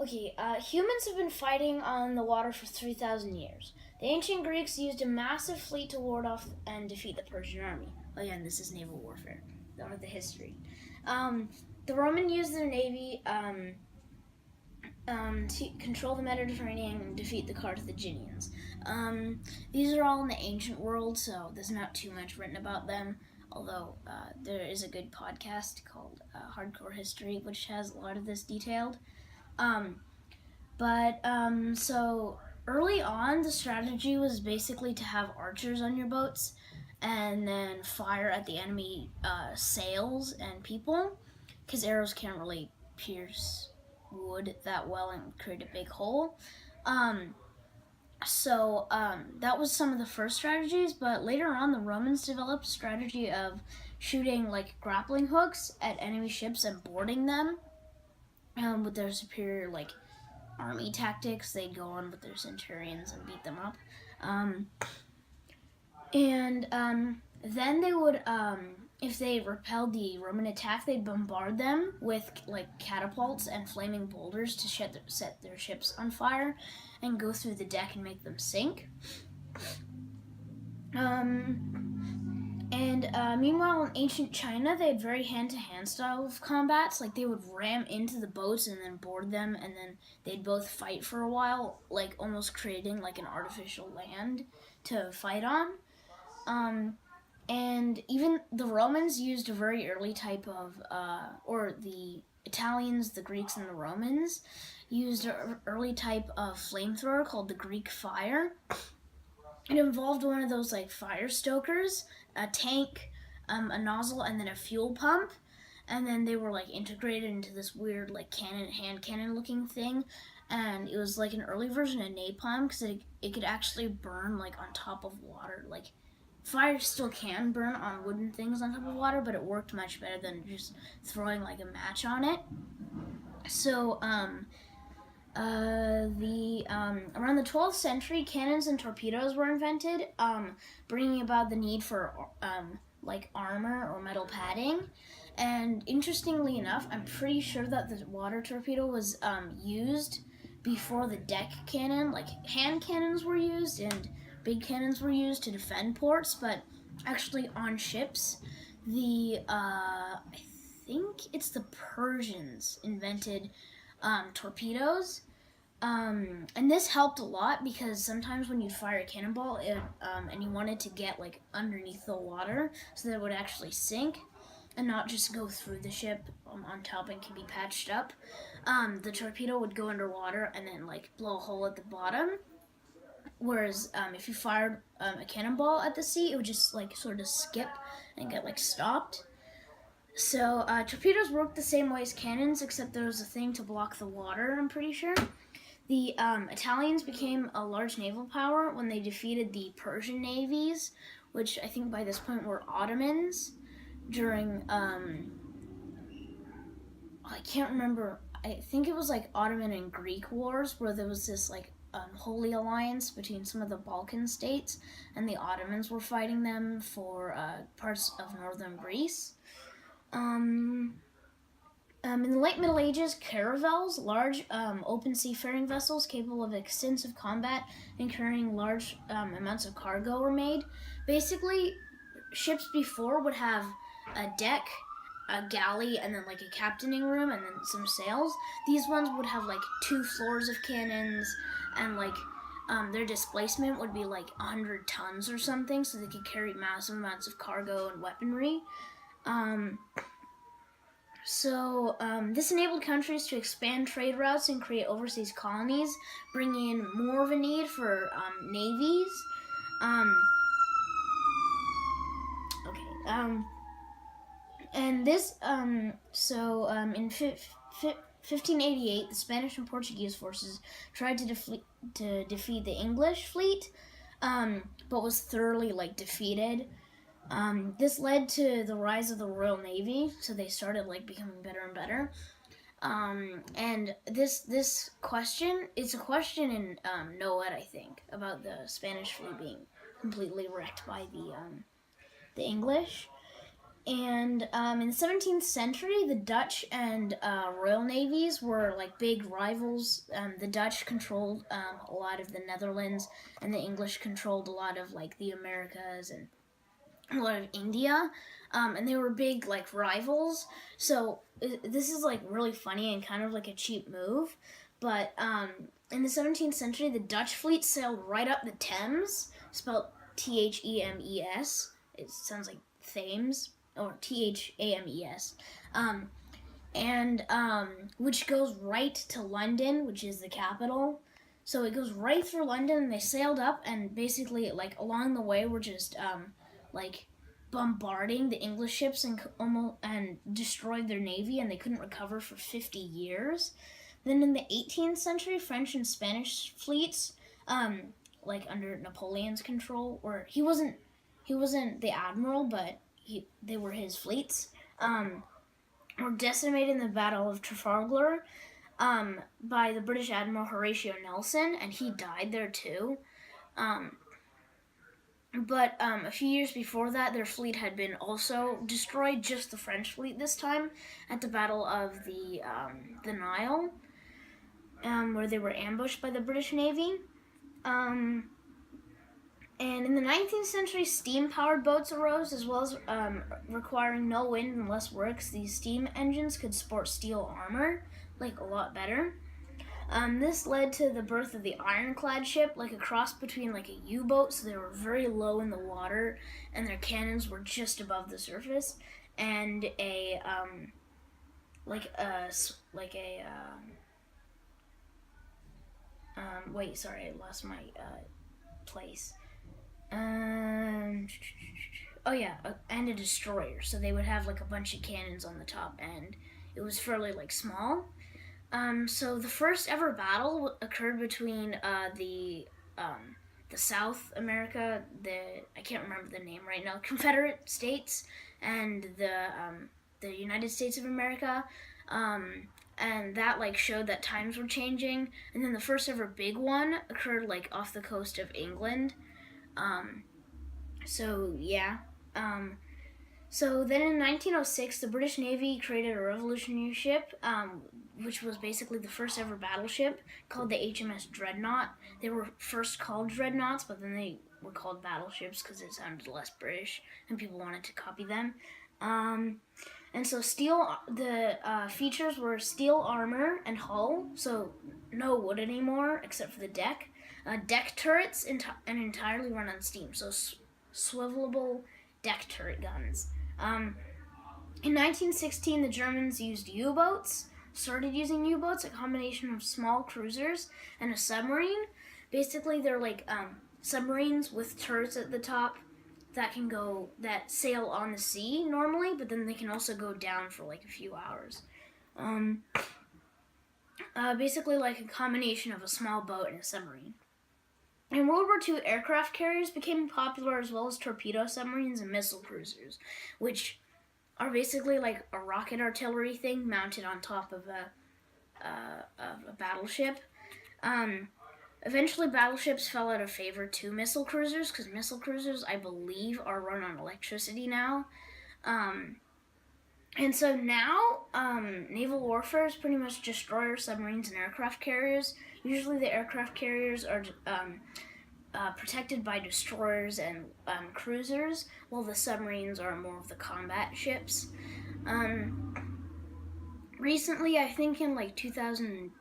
Okay, humans have been fighting on the water for 3,000 years. The ancient Greeks used a massive fleet to ward off and defeat the Persian army. Again, this is naval warfare, not the history. Um, the Romans used their navy to control the Mediterranean and defeat the Carthaginians. These are all in the ancient world, so there's not too much written about them. Although there is a good podcast called Hardcore History, which has a lot of this detailed. Um, so early on, the strategy was basically to have archers on your boats and then fire at the enemy sails and people, because arrows can't really pierce wood that well and create a big hole. That was some of the first strategies, but later on, the Romans developed a strategy of shooting like grappling hooks at enemy ships and boarding them. With their superior like army tactics, they'd go on with their centurions and beat them up. Then they would, if they repelled the Roman attack, they'd bombard them with like catapults and flaming boulders to set their ships on fire and go through the deck and make them sink. Meanwhile, in ancient China, they had very hand-to-hand style of combats. Like, they would ram into the boats and then board them, and then they'd both fight for a while, like, almost creating, like, an artificial land to fight on. And even the Romans used a very early type of, or the Italians, the Greeks, and the Romans used an early type of flamethrower called the Greek fire. It involved one of those, like, fire stokers, a tank, a nozzle, and then a fuel pump. And then they were, like, integrated into this weird, like, hand cannon looking thing. And it was, like, an early version of napalm, because it could actually burn, like, on top of water. Like, fire still can burn on wooden things on top of water, but it worked much better than just throwing, like, a match on it. So, around the 12th century, cannons and torpedoes were invented, bringing about the need for like armor or metal padding. And interestingly enough, I'm pretty sure that the water torpedo was used before the deck cannon. Like, hand cannons were used and big cannons were used to defend ports, but actually on ships, I think it's the Persians invented torpedoes. And this helped a lot because sometimes when you'd fire a cannonball and you wanted to get like underneath the water so that it would actually sink and not just go through the ship on top and can be patched up, the torpedo would go underwater and then like blow a hole at the bottom. Whereas if you fired a cannonball at the sea, it would just like sort of skip and get like stopped. So torpedoes worked the same way as cannons, except there was a thing to block the water, I'm pretty sure. The Italians became a large naval power when they defeated the Persian navies, which I think by this point were Ottomans, during, I can't remember, I think it was like Ottoman and Greek wars, where there was this like holy alliance between some of the Balkan states, and the Ottomans were fighting them for parts of northern Greece. In the late Middle Ages, caravels, large open seafaring vessels capable of extensive combat and carrying large amounts of cargo, were made. Basically, ships before would have a deck, a galley, and then like a captaining room and then some sails. These ones would have like 2 floors of cannons, and like their displacement would be like 100 tons or something, so they could carry massive amounts of cargo and weaponry. This enabled countries to expand trade routes and create overseas colonies, bringing in more of a need for navies. In 1588, the Spanish and Portuguese forces tried to defeat the English fleet, but was thoroughly defeated. This led to the rise of the Royal Navy, so they started becoming better and better. And this question, it's a question in NOED, I think, about the Spanish fleet being completely wrecked by the English. And in the 17th century, the Dutch and Royal Navies were like big rivals. The Dutch controlled a lot of the Netherlands, and the English controlled a lot of like the Americas and a lot of India. And they were big like rivals. So this is like really funny and kind of like a cheap move. But in the 17th century, the Dutch fleet sailed right up the Thames, spelled Themes. It sounds like Thames or Thames, and which goes right to London, which is the capital. So it goes right through London, and they sailed up, and basically, like along the way, were just like bombarding the English ships and destroyed their navy, and they couldn't recover for 50 years. Then in the 18th century, French and Spanish fleets, like under Napoleon's control, or he wasn't the admiral, but they were his fleets, were decimated in the Battle of Trafalgar by the British Admiral Horatio Nelson, and he died there too. But a few years before that, their fleet had been also destroyed, just the French fleet this time, at the Battle of the Nile, where they were ambushed by the British Navy. And in the 19th century, steam-powered boats arose, as well as requiring no wind and less works. These steam engines could sport steel armor, like a lot better. This led to the birth of the ironclad ship, like a cross between like a U-boat, so they were very low in the water, and their cannons were just above the surface, and wait, sorry, I lost my place. Oh yeah, and a destroyer. So they would have like a bunch of cannons on the top, and it was fairly like small. So the first ever battle occurred between the South America, I can't remember the name right now, Confederate States, and the United States of America. And that like showed that times were changing. And then the first ever big one occurred like off the coast of England. So yeah. So then in 1906, the British Navy created a revolutionary ship, which was basically the first ever battleship, called the HMS Dreadnought. They were first called dreadnoughts, but then they were called battleships because it sounded less British and people wanted to copy them. And so the features were steel armor and hull, so no wood anymore except for the deck. Deck turrets and entirely run on steam, so swivelable deck turret guns. In 1916, the Germans started using U-boats, a combination of small cruisers and a submarine. Basically, they're like submarines with turrets at the top that sail on the sea normally, but then they can also go down for like a few hours. Basically like a combination of a small boat and a submarine. In World War II, aircraft carriers became popular, as well as torpedo submarines and missile cruisers, which are basically like a rocket artillery thing mounted on top of a battleship. Eventually, battleships fell out of favor to missile cruisers, because missile cruisers, I believe, are run on electricity now. And so now, naval warfare is pretty much destroyers, submarines, and aircraft carriers. Usually the aircraft carriers are protected by destroyers and cruisers, while the submarines are more of the combat ships. Recently, I think in like 2001,